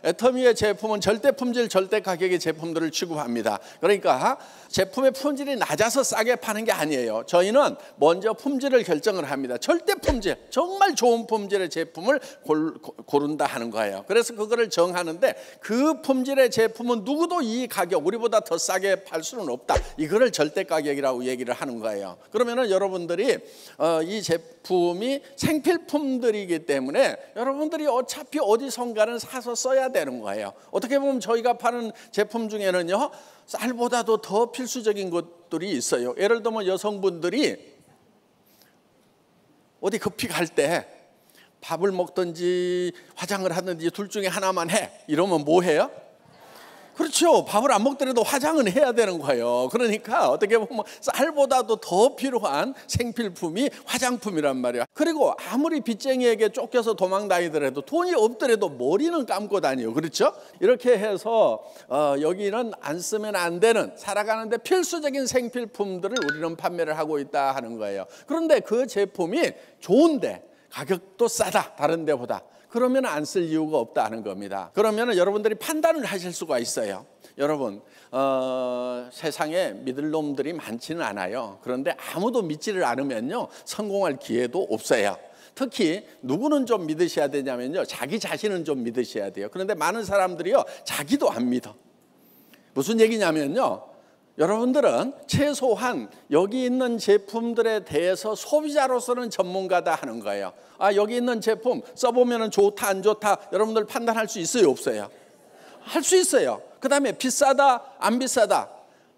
애터미의 제품은 절대 품질, 절대 가격의 제품들을 취급합니다. 그러니까 제품의 품질이 낮아서 싸게 파는 게 아니에요. 저희는 먼저 품질을 결정을 합니다. 절대 품질, 정말 좋은 품질의 제품을 고른다 하는 거예요. 그래서 그거를 정하는데 그 품질의 제품은 누구도 이 가격, 우리보다 더 싸게 팔 수는 없다. 이거를 절대 가격이라고 얘기를 하는 거예요. 그러면은 여러분들이 이 제품이 생필품들이기 때문에 여러분들이 어차피 어디선가는 사서 써야 되는 거예요. 어떻게 보면 저희가 파는 제품 중에는요, 쌀보다도 더 필수적인 것들이 있어요. 예를 들면 여성분들이 어디 급히 갈 때 밥을 먹든지 화장을 하든지 둘 중에 하나만 해. 이러면 뭐 해요? 그렇죠. 밥을 안 먹더라도 화장은 해야 되는 거예요. 그러니까 어떻게 보면 쌀보다도 더 필요한 생필품이 화장품이란 말이야. 그리고 아무리 빚쟁이에게 쫓겨서 도망 다니더라도 돈이 없더라도 머리는 감고 다녀요. 그렇죠? 이렇게 해서 여기는 안 쓰면 안 되는, 살아가는데 필수적인 생필품들을 우리는 판매를 하고 있다 하는 거예요. 그런데 그 제품이 좋은데 가격도 싸다, 다른 데보다. 그러면 안 쓸 이유가 없다는 겁니다. 그러면 여러분들이 판단을 하실 수가 있어요. 여러분, 세상에 믿을 놈들이 많지는 않아요. 그런데 아무도 믿지를 않으면요, 성공할 기회도 없어요. 특히 누구는 좀 믿으셔야 되냐면요, 자기 자신은 좀 믿으셔야 돼요. 그런데 많은 사람들이요, 자기도 안 믿어. 무슨 얘기냐면요, 여러분들은 최소한 여기 있는 제품들에 대해서 소비자로서는 전문가다 하는 거예요. 여기 있는 제품 써보면 좋다 안 좋다 여러분들 판단할 수 있어요, 없어요? 할 수 있어요. 그 다음에 비싸다 안 비싸다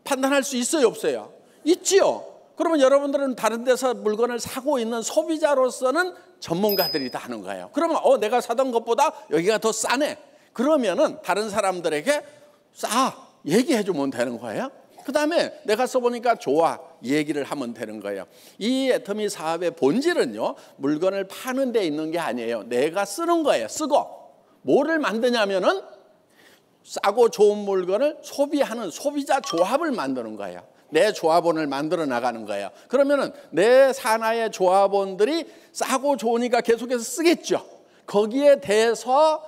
판단할 수 있어요, 없어요? 있지요. 그러면 여러분들은 다른 데서 물건을 사고 있는 소비자로서는 전문가들이다 하는 거예요. 그러면 내가 사던 것보다 여기가 더 싸네. 그러면은 다른 사람들에게 싸 얘기해 주면 되는 거예요. 그 다음에 내가 써보니까 좋아 얘기를 하면 되는 거예요. 이 애터미 사업의 본질은요, 물건을 파는 데 있는 게 아니에요. 내가 쓰는 거예요. 쓰고 뭐를 만드냐면은 싸고 좋은 물건을 소비하는 소비자 조합을 만드는 거예요. 내 조합원을 만들어 나가는 거예요. 그러면은 내 산하의 조합원들이 싸고 좋으니까 계속해서 쓰겠죠. 거기에 대해서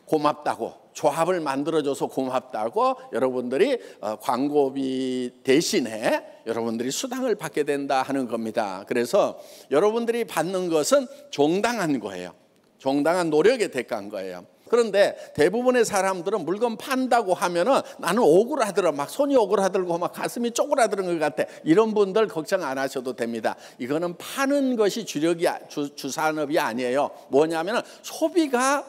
고맙다고, 조합을 만들어줘서 고맙다고 여러분들이 광고비 대신에 여러분들이 수당을 받게 된다 하는 겁니다. 그래서 여러분들이 받는 것은 정당한 거예요. 정당한 노력의 대가인 거예요. 그런데 대부분의 사람들은 물건 판다고 하면은 나는 억울하더라, 막 손이 억울하더라고, 막 가슴이 쪼그라드는 것 같아. 이런 분들 걱정 안 하셔도 됩니다. 이거는 파는 것이 주산업이 아니에요. 뭐냐면은 소비가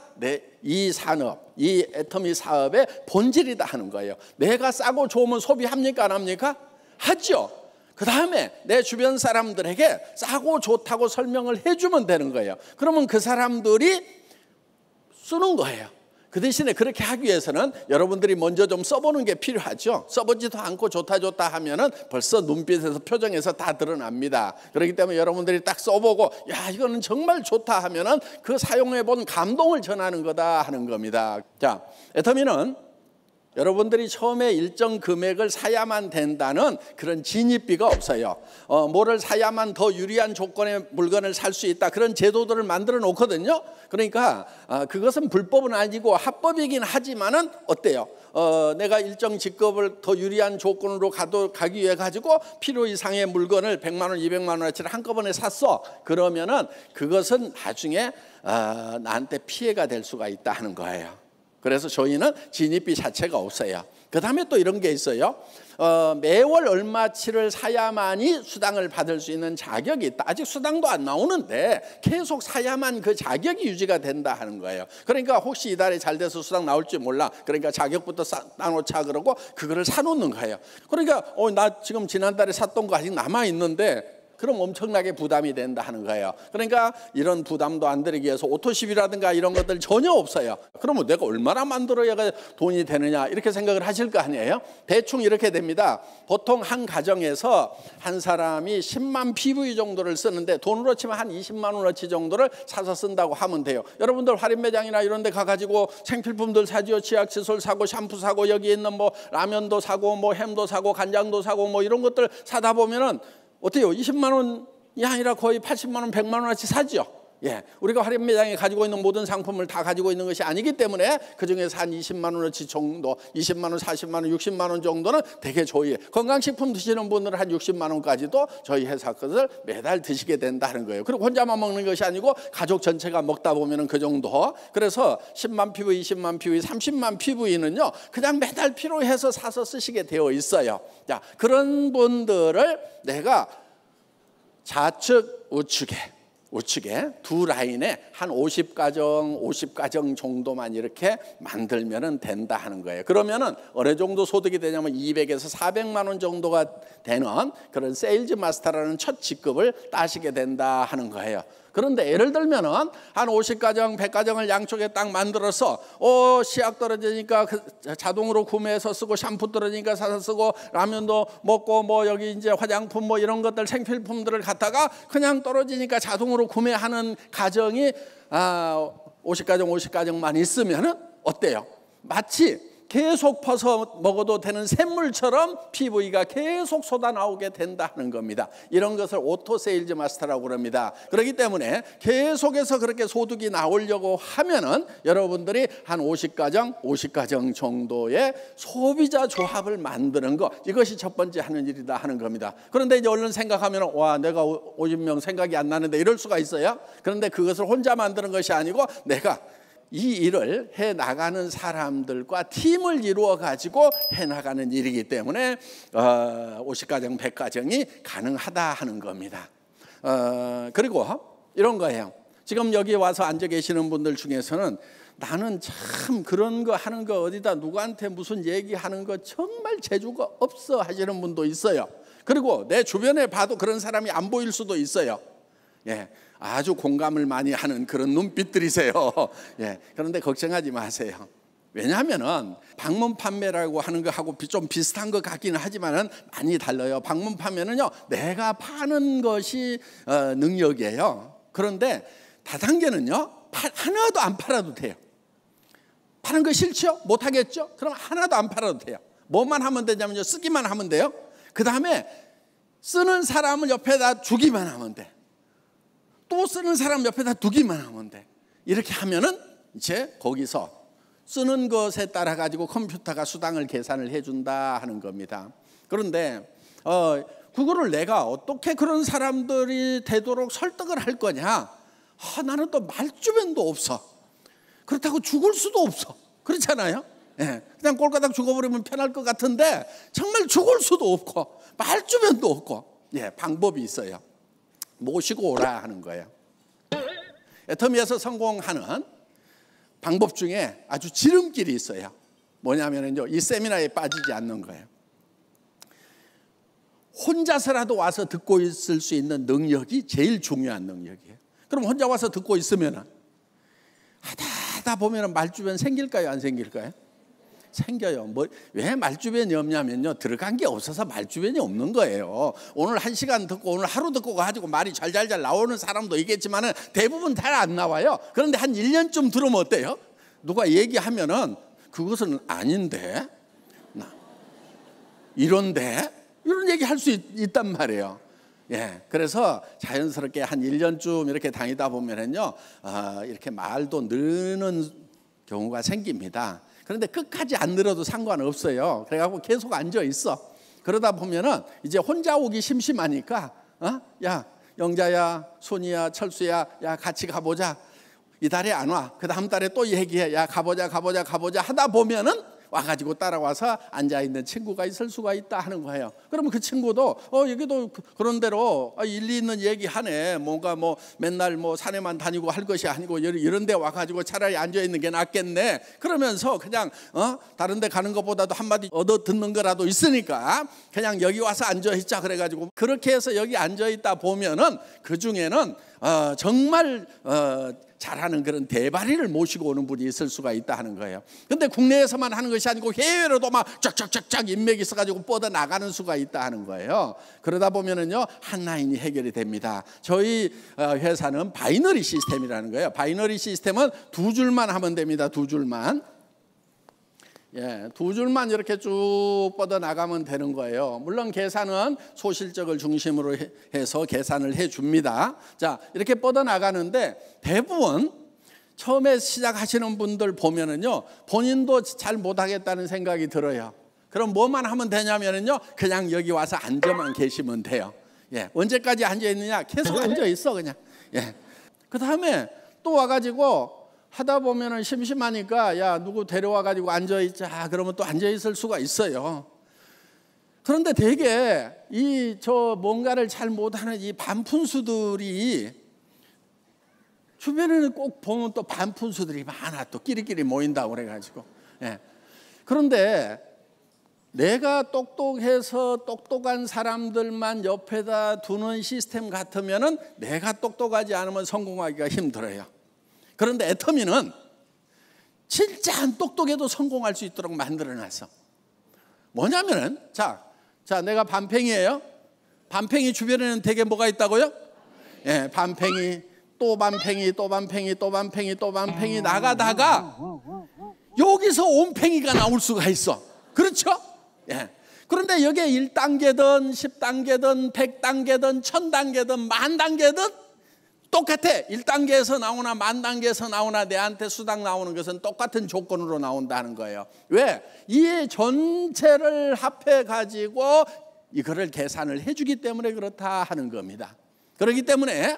이 산업, 이 애터미 사업의 본질이다 하는 거예요. 내가 싸고 좋으면 소비합니까, 안 합니까? 하죠. 그 다음에 내 주변 사람들에게 싸고 좋다고 설명을 해주면 되는 거예요. 그러면 그 사람들이 쓰는 거예요. 그 대신에 그렇게 하기 위해서는 여러분들이 먼저 좀 써보는 게 필요하죠. 써보지도 않고 좋다 하면은 벌써 눈빛에서 표정에서 다 드러납니다. 그렇기 때문에 여러분들이 딱 써보고 야 이거는 정말 좋다 하면은 그 사용해본 감동을 전하는 거다 하는 겁니다. 자, 애터미는 여러분들이 처음에 일정 금액을 사야만 된다는 그런 진입비가 없어요. 뭐를 사야만 더 유리한 조건의 물건을 살 수 있다, 그런 제도들을 만들어 놓거든요. 그러니까 그것은 불법은 아니고 합법이긴 하지만은 어때요? 내가 일정 직급을 더 유리한 조건으로 가기 위해 가지고 필요 이상의 물건을 100만 원, 200만 원어치를 한꺼번에 샀어. 그러면은 그것은 나중에 나한테 피해가 될 수가 있다 하는 거예요. 그래서 저희는 진입비 자체가 없어요. 그 다음에 또 이런 게 있어요. 매월 얼마치를 사야만이 수당을 받을 수 있는 자격이 있다. 아직 수당도 안 나오는데 계속 사야만 그 자격이 유지가 된다 하는 거예요. 그러니까 혹시 이달에 잘 돼서 수당 나올지 몰라. 그러니까 자격부터 따놓자 그러고 그거를 사놓는 거예요. 그러니까 나 지금 지난달에 샀던 거 아직 남아있는데 그럼 엄청나게 부담이 된다 하는 거예요. 그러니까 이런 부담도 안 들이기 위해서 오토십이라든가 이런 것들 전혀 없어요. 그러면 내가 얼마나 만들어야 돈이 되느냐 이렇게 생각을 하실 거 아니에요. 대충 이렇게 됩니다. 보통 한 가정에서 한 사람이 10만 PV 정도를 쓰는데 돈으로 치면 한 20만 원어치 정도를 사서 쓴다고 하면 돼요. 여러분들 할인매장이나 이런 데 가가지고 생필품들 사지요. 치약칫솔 사고 샴푸 사고 여기 있는 뭐 라면도 사고 뭐 햄도 사고 간장도 사고 뭐 이런 것들 사다 보면은 어때요? 20만 원이 아니라 거의 80만 원, 100만 원어치 사죠. 예, 우리가 화력 매장에 가지고 있는 모든 상품을 다 가지고 있는 것이 아니기 때문에 그중에서 한 20만 원어치 정도, 20만 원, 40만 원, 60만 원 정도는 되게 저희 건강식품 드시는 분들은 한 60만 원까지도 저희 회사 것을 매달 드시게 된다는 거예요. 그리고 혼자만 먹는 것이 아니고 가족 전체가 먹다 보면은 그 정도. 그래서 10만 PV, 20만 PV, 30만 PV는요 그냥 매달 필요해서 사서 쓰시게 되어 있어요. 자, 그런 분들을 내가 좌측, 우측에 두 라인에 한 50가정 정도만 이렇게 만들면 된다 하는 거예요. 그러면은 어느 정도 소득이 되냐면 200에서 400만 원 정도가 되는 그런 세일즈 마스터라는 첫 직급을 따시게 된다 하는 거예요. 그런데 예를 들면은 한 50가정, 100가정을 양쪽에 딱 만들어서 씨앗 떨어지니까 자동으로 구매해서 쓰고, 샴푸 떨어지니까 사서 쓰고, 라면도 먹고, 뭐 여기 이제 화장품 뭐 이런 것들 생필품들을 갖다가 그냥 떨어지니까 자동으로 구매하는 가정이 50가정만 있으면은 어때요? 마치 계속 퍼서 먹어도 되는 샘물처럼 PV가 계속 쏟아나오게 된다는 겁니다. 이런 것을 오토 세일즈 마스터라고 그럽니다. 그렇기 때문에 계속해서 그렇게 소득이 나오려고 하면은 여러분들이 한 50가정 정도의 소비자 조합을 만드는 거, 이것이 첫 번째 하는 일이다 하는 겁니다. 그런데 이제 얼른 생각하면 와, 내가 50명 생각이 안 나는데 이럴 수가 있어요. 그런데 그것을 혼자 만드는 것이 아니고 내가 이 일을 해나가는 사람들과 팀을 이루어 가지고 해나가는 일이기 때문에 50가정, 100가정이 가능하다 하는 겁니다. 그리고 이런 거예요. 지금 여기 와서 앉아 계시는 분들 중에서는 나는 참 그런 거 하는 거 어디다 누구한테 무슨 얘기하는 거 정말 재주가 없어 하시는 분도 있어요. 그리고 내 주변에 봐도 그런 사람이 안 보일 수도 있어요. 예, 아주 공감을 많이 하는 그런 눈빛들이세요. 예, 그런데 걱정하지 마세요. 왜냐하면은 방문 판매라고 하는 거하고 좀 비슷한 것 같기는 하지만은 많이 달라요. 방문 판매는요, 내가 파는 것이 능력이에요. 그런데 다단계는요, 하나도 안 팔아도 돼요. 파는 거 싫죠? 못 하겠죠? 그럼 하나도 안 팔아도 돼요. 뭐만 하면 되냐면요, 쓰기만 하면 돼요. 그 다음에 쓰는 사람을 옆에다 주기만 하면 돼. 또 쓰는 사람 옆에다 두기만 하면 돼. 이렇게 하면은 이제 거기서 쓰는 것에 따라 가지고 컴퓨터가 수당을 계산을 해준다 하는 겁니다. 그런데 그거를 내가 어떻게 그런 사람들이 되도록 설득을 할 거냐? 나는 또 말주변도 없어. 그렇다고 죽을 수도 없어. 그렇잖아요. 예, 그냥 꼴가닥 죽어버리면 편할 것 같은데 정말 죽을 수도 없고 말주변도 없고, 예, 방법이 있어요. 모시고 오라 하는 거예요. 애터미에서 성공하는 방법 중에 아주 지름길이 있어요. 뭐냐면요, 이 세미나에 빠지지 않는 거예요. 혼자서라도 와서 듣고 있을 수 있는 능력이 제일 중요한 능력이에요. 그럼 혼자 와서 듣고 있으면 하다 보면 말주변 생길까요, 안 생길까요? 생겨요. 왜 말주변이 없냐면요, 들어간 게 없어서 말주변이 없는 거예요. 오늘 1시간 듣고 오늘 하루 듣고 가지고 말이 잘잘잘 나오는 사람도 있겠지만 대부분 잘 안 나와요. 그런데 한 1년쯤 들으면 어때요? 누가 얘기하면은 그것은 아닌데, 이런데, 이런 얘기 할 수 있단 말이에요. 예, 그래서 자연스럽게 한 1년쯤 이렇게 다니다 보면은요, 이렇게 말도 느는 경우가 생깁니다. 그런데 끝까지 안 늘어도 상관없어요. 그래갖고 계속 앉아 있어. 그러다 보면은 이제 혼자 오기 심심하니까, 야, 영자야, 손이야, 철수야, 야, 같이 가보자. 이 달에 안 와. 그 다음 달에 또 얘기해. 야, 가보자 하다 보면은 와가지고 따라와서 앉아있는 친구가 있을 수가 있다 하는 거예요. 그러면 그 친구도 여기도 그런 대로 일리 있는 얘기하네. 뭔가 뭐 맨날 뭐 산에만 다니고 할 것이 아니고 이런 데 와가지고 차라리 앉아있는 게 낫겠네. 그러면서 그냥 다른 데 가는 것보다도 한마디 얻어 듣는 거라도 있으니까 그냥 여기 와서 앉아있자 그래가지고 그렇게 해서 여기 앉아있다 보면은 그 중에는 정말 잘하는 그런 대바리를 모시고 오는 분이 있을 수가 있다 하는 거예요. 근데 국내에서만 하는 것이 아니고 해외로도 막 쫙쫙쫙쫙 인맥이 있어가지고 뻗어 나가는 수가 있다 하는 거예요. 그러다 보면은요, 한 라인이 해결이 됩니다. 저희 회사는 바이너리 시스템이라는 거예요. 바이너리 시스템은 2줄만 하면 됩니다. 2줄만. 예, 두 줄만 이렇게 쭉 뻗어 나가면 되는 거예요. 물론 계산은 소실적을 중심으로 해서 계산을 해줍니다. 자, 이렇게 뻗어 나가는데 대부분 처음에 시작하시는 분들 보면은요, 본인도 잘 못하겠다는 생각이 들어요. 그럼 뭐만 하면 되냐면은요, 그냥 여기 와서 앉아만 계시면 돼요. 예, 언제까지 앉아 있느냐? 계속 앉아 있어 그냥. 예. 그 다음에 또 와가지고 하다 보면은 심심하니까 야 누구 데려와 가지고 앉아 있자. 그러면 또 앉아 있을 수가 있어요. 그런데 되게 이 저 뭔가를 잘 못하는 이 반푼수들이 주변에는 꼭 보면 또 반푼수들이 많아. 또 끼리끼리 모인다고 그래가지고. 예. 그런데 내가 똑똑해서 똑똑한 사람들만 옆에다 두는 시스템 같으면은 내가 똑똑하지 않으면 성공하기가 힘들어요. 그런데 애터미는 진짜 안 똑똑해도 성공할 수 있도록 만들어놨어. 뭐냐면은 자 내가 반팽이에요. 반팽이 주변에는 되게 뭐가 있다고요? 예, 반팽이 또 반팽이 또 반팽이 또 반팽이 또 반팽이 나가다가 여기서 온팽이가 나올 수가 있어. 그렇죠? 예. 그런데 여기에 1단계든 10단계든 100단계든 1000단계든 10,000단계든 똑같아. 1단계에서 나오나 10,000단계에서 나오나 내한테 수당 나오는 것은 똑같은 조건으로 나온다는 거예요. 왜? 이 전체를 합해 가지고 이거를 계산을 해주기 때문에 그렇다 하는 겁니다. 그렇기 때문에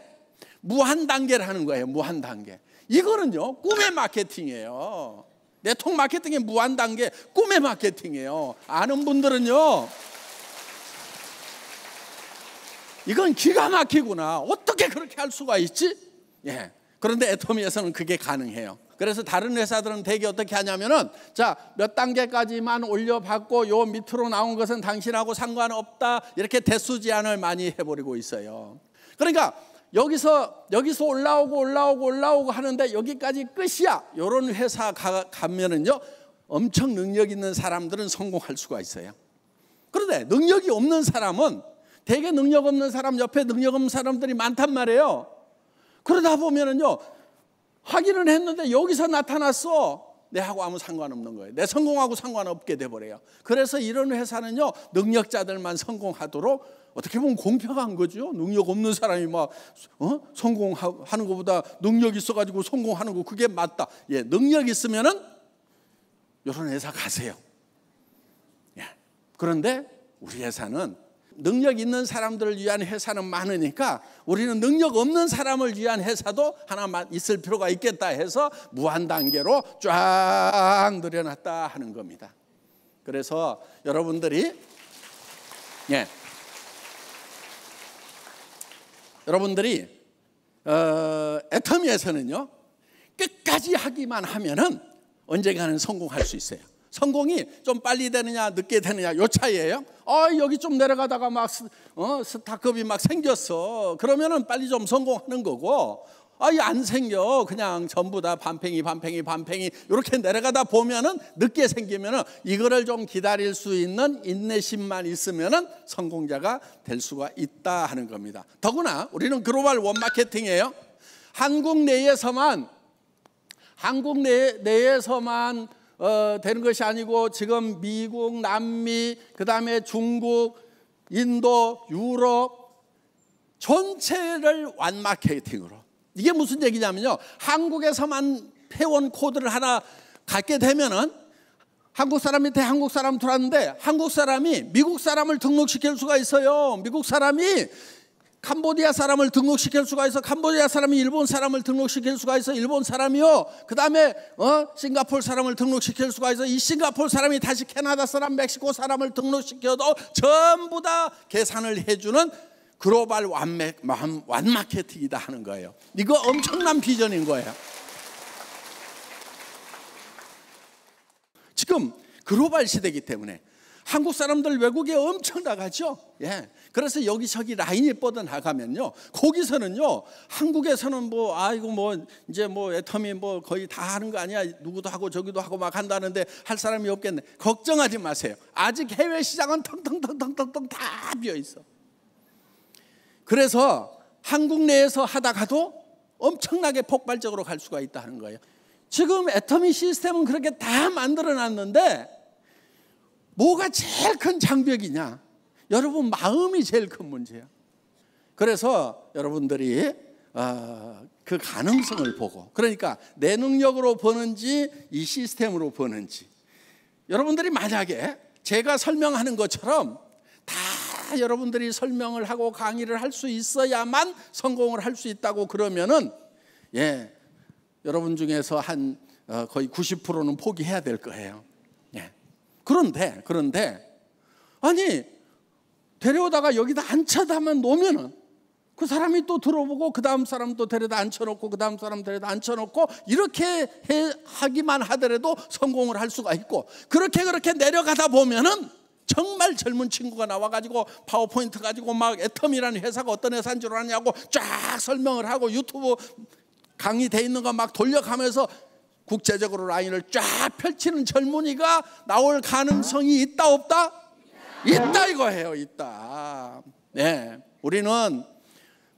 무한단계를 하는 거예요. 무한단계. 이거는요 꿈의 마케팅이에요. 네트워크 마케팅의 무한단계 꿈의 마케팅이에요. 아는 분들은요 이건 기가 막히구나. 어떻게 그렇게 할 수가 있지? 예. 그런데 애터미에서는 그게 가능해요. 그래서 다른 회사들은 되게 어떻게 하냐면은 자, 몇 단계까지만 올려받고 요 밑으로 나온 것은 당신하고 상관없다. 이렇게 대수 제한을 많이 해버리고 있어요. 그러니까 여기서 올라오고 하는데 여기까지 끝이야. 이런 회사 가면은요 엄청 능력 있는 사람들은 성공할 수가 있어요. 그런데 능력이 없는 사람은 되게 능력 없는 사람 옆에 능력 없는 사람들이 많단 말이에요. 그러다 보면은요 확인을 했는데 여기서 나타났어. 내하고 아무 상관없는 거예요. 내 성공하고 상관없게 돼버려요. 그래서 이런 회사는요 능력자들만 성공하도록 어떻게 보면 공평한 거죠. 능력 없는 사람이 막 성공하는 것보다 능력 있어가지고 성공하는 거 그게 맞다. 예, 능력 있으면은 이런 회사 가세요. 예. 그런데 우리 회사는 능력 있는 사람들을 위한 회사는 많으니까 우리는 능력 없는 사람을 위한 회사도 하나만 있을 필요가 있겠다 해서 무한단계로 쫙 늘여놨다 하는 겁니다. 그래서 여러분들이 애터미에서는요 끝까지 하기만 하면은 언젠가는 성공할 수 있어요. 성공이 좀 빨리 되느냐 늦게 되느냐 요 차이예요. 여기 좀 내려가다가 막 스타급이 막 생겼어. 그러면은 빨리 좀 성공하는 거고 안 생겨. 그냥 전부 다 반팽이 이렇게 내려가다 보면은 늦게 생기면은 이거를 좀 기다릴 수 있는 인내심만 있으면은 성공자가 될 수가 있다 하는 겁니다. 더구나 우리는 글로벌 원마케팅이에요. 한국 내에서만 되는 것이 아니고 지금 미국, 남미, 그 다음에 중국, 인도, 유럽 전체를 완마케팅으로. 이게 무슨 얘기냐면요 한국에서만 회원 코드를 하나 갖게 되면은 한국 사람 밑에 한국 사람 들어왔는데 한국 사람이 미국 사람을 등록시킬 수가 있어요. 미국 사람이 캄보디아 사람을 등록시킬 수가 있어. 캄보디아 사람이 일본 사람을 등록시킬 수가 있어. 일본 사람이요. 그 다음에 싱가포르 사람을 등록시킬 수가 있어. 이 싱가포르 사람이 다시 캐나다 사람, 멕시코 사람을 등록시켜도 전부 다 계산을 해주는 글로벌 완마케팅이다 하는 거예요. 이거 엄청난 비전인 거예요. 지금 글로벌 시대이기 때문에 한국 사람들 외국에 엄청 나가죠. 예. 그래서 여기저기 라인이 뻗어 나가면요. 거기서는요. 한국에서는 이제 애터미 거의 다 하는 거 아니야. 누구도 하고 저기도 하고 막 한다는데 할 사람이 없겠네. 걱정하지 마세요. 아직 해외 시장은 텅텅텅텅텅텅 다 비어 있어. 그래서 한국 내에서 하다가도 엄청나게 폭발적으로 갈 수가 있다는 거예요. 지금 애터미 시스템은 그렇게 다 만들어놨는데 뭐가 제일 큰 장벽이냐? 여러분 마음이 제일 큰 문제야. 그래서 여러분들이 그 가능성을 보고, 그러니까 내 능력으로 보는지 이 시스템으로 보는지, 여러분들이 만약에 제가 설명하는 것처럼 다 여러분들이 설명을 하고 강의를 할 수 있어야만 성공을 할 수 있다고 그러면은 여러분 중에서 한 거의 90%는 포기해야 될 거예요. 그런데 아니 데려오다가 여기다 앉혀다만 놓으면은 그 사람이 또 들어보고 그 다음 사람 또 데려다 앉혀놓고 그 다음 사람 데려다 앉혀놓고 이렇게 하기만 하더라도 성공을 할 수가 있고, 그렇게 내려가다 보면은 정말 젊은 친구가 나와가지고 파워포인트 가지고 막 애텀이라는 회사가 어떤 회사인 줄 아냐고 쫙 설명을 하고 유튜브 강의돼 있는 거 막 돌려가면서 국제적으로 라인을 쫙 펼치는 젊은이가 나올 가능성이 있다 없다? 있다 이거예요. 있다. 우리는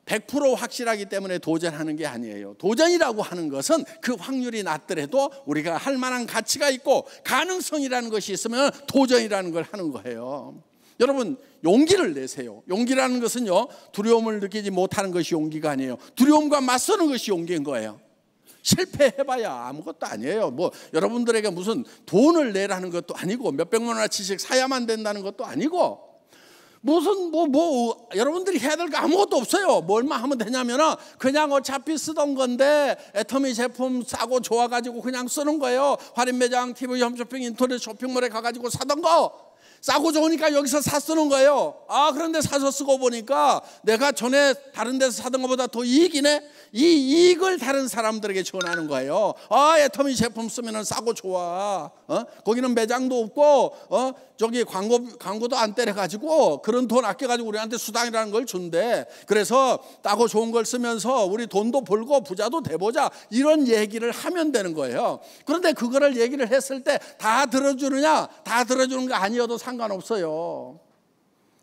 100% 확실하기 때문에 도전하는 게 아니에요. 도전이라고 하는 것은 그 확률이 낮더라도 우리가 할 만한 가치가 있고 가능성이라는 것이 있으면 도전이라는 걸 하는 거예요. 여러분 용기를 내세요. 용기라는 것은요, 두려움을 느끼지 못하는 것이 용기가 아니에요. 두려움과 맞서는 것이 용기인 거예요. 실패해봐야 아무것도 아니에요. 뭐 여러분들에게 무슨 돈을 내라는 것도 아니고 몇백만 원어치씩 사야만 된다는 것도 아니고 무슨 여러분들이 해야 될 거 아무것도 없어요. 뭐 얼마 하면 되냐면은 그냥 어차피 쓰던 건데 애터미 제품 싸고 좋아가지고 그냥 쓰는 거예요. 할인 매장, TV 홈쇼핑, 인터넷 쇼핑몰에 가가지고 사던 거 싸고 좋으니까 여기서 사 쓰는 거예요. 그런데 사서 쓰고 보니까 내가 전에 다른 데서 사던 것보다 더 이익이네. 이 이익을 다른 사람들에게 전하는 거예요. 애터미 제품 쓰면 싸고 좋아. 거기는 매장도 없고 저기 광고도 안 때려가지고 그런 돈 아껴가지고 우리한테 수당이라는 걸 준대. 그래서 싸고 좋은 걸 쓰면서 우리 돈도 벌고 부자도 돼보자, 이런 얘기를 하면 되는 거예요. 그런데 그거를 얘기를 했을 때 다 들어주느냐? 다 들어주는 거 아니어도 상관없어요.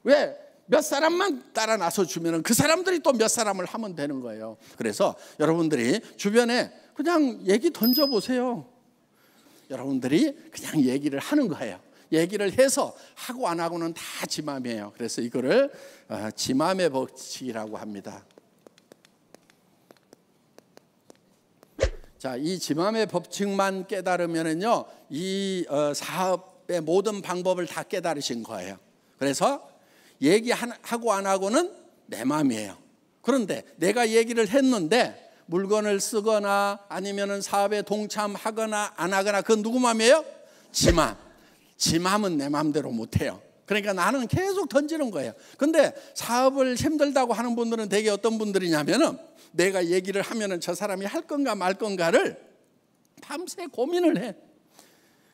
왜? 몇 사람만 따라 나서 주면 그 사람들이 또 몇 사람을 하면 되는 거예요. 그래서 여러분들이 주변에 그냥 얘기 던져보세요. 여러분들이 그냥 얘기를 하는 거예요. 얘기를 해서 하고 안 하고는 다 지 맘이에요. 그래서 이거를 지 맘의 법칙이라고 합니다. 자, 이 지 맘의 법칙만 깨달으면은요, 이 사업의 모든 방법을 다 깨달으신 거예요. 그래서 얘기하고 안 하고는 내 마음이에요. 그런데 내가 얘기를 했는데 물건을 쓰거나 아니면은 사업에 동참하거나 안 하거나 그건 누구 마음이에요? 지 맘. 지 맘은 내 마음대로 못해요. 그러니까 나는 계속 던지는 거예요. 근데 사업을 힘들다고 하는 분들은 되게 어떤 분들이냐면은 내가 얘기를 하면은 저 사람이 할 건가 말 건가를 밤새 고민을 해.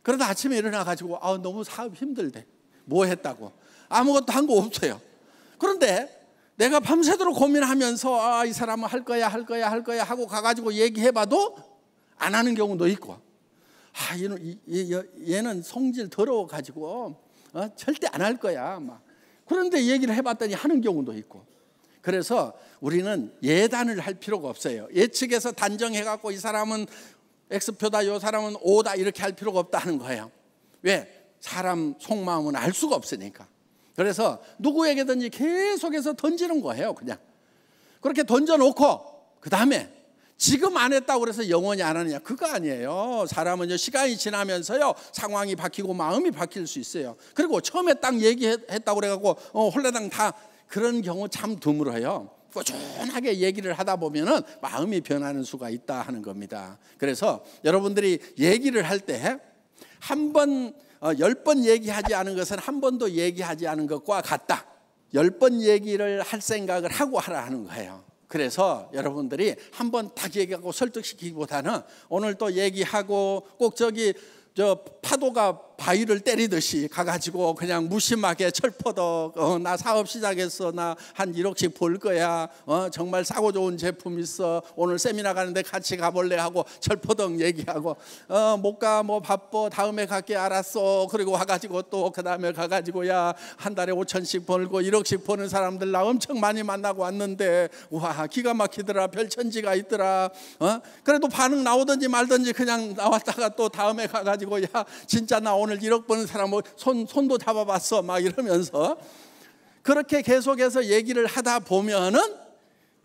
그러다 아침에 일어나가지고 너무 사업 힘들대. 뭐 했다고? 아무것도 한 거 없어요. 그런데 내가 밤새도록 고민하면서 이 사람은 할 거야 하고 가가지고 얘기해봐도 안 하는 경우도 있고, 얘는 성질 더러워가지고 절대 안 할 거야 막. 그런데 얘기를 해봤더니 하는 경우도 있고. 그래서 우리는 예단을 할 필요가 없어요. 예측해서 단정해갖고 이 사람은 X표다, 이 사람은 O다 이렇게 할 필요가 없다는 거예요. 왜? 사람 속마음은 알 수가 없으니까. 그래서 누구에게든지 계속해서 던지는 거예요. 그냥 그렇게 던져놓고 그 다음에 지금 안 했다고 그래서 영원히 안 하느냐, 그거 아니에요. 사람은 시간이 지나면서요 상황이 바뀌고 마음이 바뀔 수 있어요. 그리고 처음에 딱 얘기했다고 그래갖고 홀라당 다 그런 경우 참 드물어요. 꾸준하게 얘기를 하다 보면은 마음이 변하는 수가 있다 하는 겁니다. 그래서 여러분들이 얘기를 할 때 한 번 10번 얘기하지 않은 것은 한 번도 얘기하지 않은 것과 같다. 10번 얘기를 할 생각을 하고 하라 하는 거예요. 그래서 여러분들이 한 번 딱 얘기하고 설득시키기보다는 오늘 또 얘기하고 꼭 저 파도가 바위를 때리듯이 가가지고 그냥 무심하게 철퍼덕 나 사업 시작했어, 나 한 1억씩 벌 거야, 정말 싸고 좋은 제품 있어, 오늘 세미나 가는데 같이 가볼래 하고 철퍼덕 얘기하고 못 가, 뭐 바빠, 다음에 갈게, 알았어. 그리고 와가지고 또 그 다음에 가가지고 야 한 달에 5천씩 벌고 1억씩 버는 사람들 나 엄청 많이 만나고 왔는데 와 기가 막히더라, 별천지가 있더라. 그래도 반응 나오든지 말든지 그냥 나왔다가 또 다음에 가가지고 야 진짜 나 오늘 1억 버는 사람 손도 잡아봤어 막 이러면서 그렇게 계속해서 얘기를 하다 보면은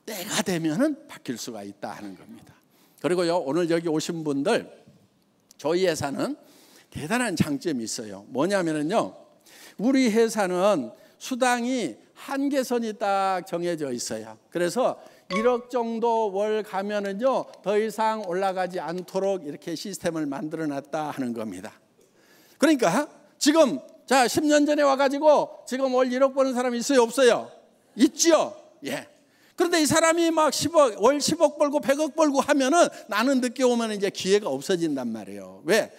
때가 되면은 바뀔 수가 있다 하는 겁니다. 그리고요, 오늘 여기 오신 분들, 저희 회사는 대단한 장점이 있어요. 뭐냐면요, 우리 회사는 수당이 한계선이 딱 정해져 있어요. 그래서 1억 정도 월 가면은요 더 이상 올라가지 않도록 이렇게 시스템을 만들어 놨다 하는 겁니다. 그러니까 지금 자 10년 전에 와가지고 지금 월 1억 버는 사람이 있어요, 없어요? 있죠. 예. 그런데 이 사람이 막 10억, 월 10억 벌고 100억 벌고 하면은 나는 늦게 오면 이제 기회가 없어진단 말이에요. 왜?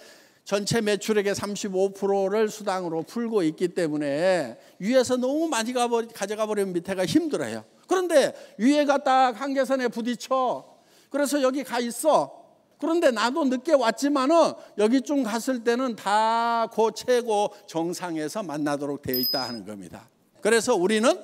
전체 매출액의 35%를 수당으로 풀고 있기 때문에 위에서 너무 많이 가져가 버리면 밑에가 힘들어요. 그런데 위에가 딱 한계선에 부딪혀. 그래서 여기 가 있어. 그런데 나도 늦게 왔지만은 여기쯤 갔을 때는 다 그 최고 정상에서 만나도록 되어 있다 하는 겁니다. 그래서 우리는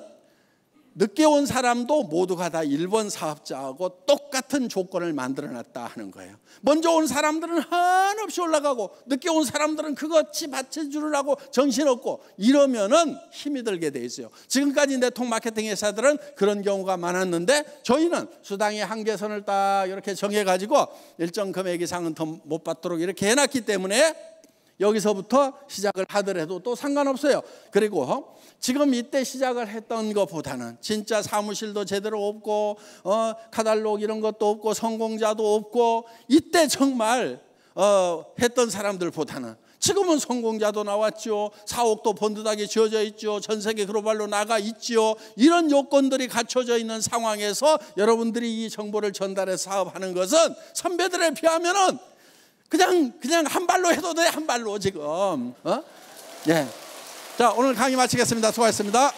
늦게 온 사람도 모두가 다 1번 사업자하고 똑같은 조건을 만들어놨다 하는 거예요. 먼저 온 사람들은 한없이 올라가고 늦게 온 사람들은 그것이 받쳐주려고 정신없고 이러면은 힘이 들게 돼 있어요. 지금까지 네트워크 마케팅 회사들은 그런 경우가 많았는데 저희는 수당의 한계선을 딱 이렇게 정해가지고 일정 금액 이상은 더 못 받도록 이렇게 해놨기 때문에 여기서부터 시작을 하더라도 또 상관없어요. 그리고 지금 이때 시작을 했던 것보다는 진짜 사무실도 제대로 없고 카탈로그 이런 것도 없고 성공자도 없고 이때 정말 했던 사람들보다는 지금은 성공자도 나왔죠. 사옥도 번듯하게 지어져 있죠. 전 세계 글로벌로 나가 있죠. 이런 요건들이 갖춰져 있는 상황에서 여러분들이 이 정보를 전달해서 사업하는 것은 선배들에 비하면은 그냥 한 발로 해도 돼, 한 발로 지금. 예. 자, 오늘 강의 마치겠습니다. 수고하셨습니다.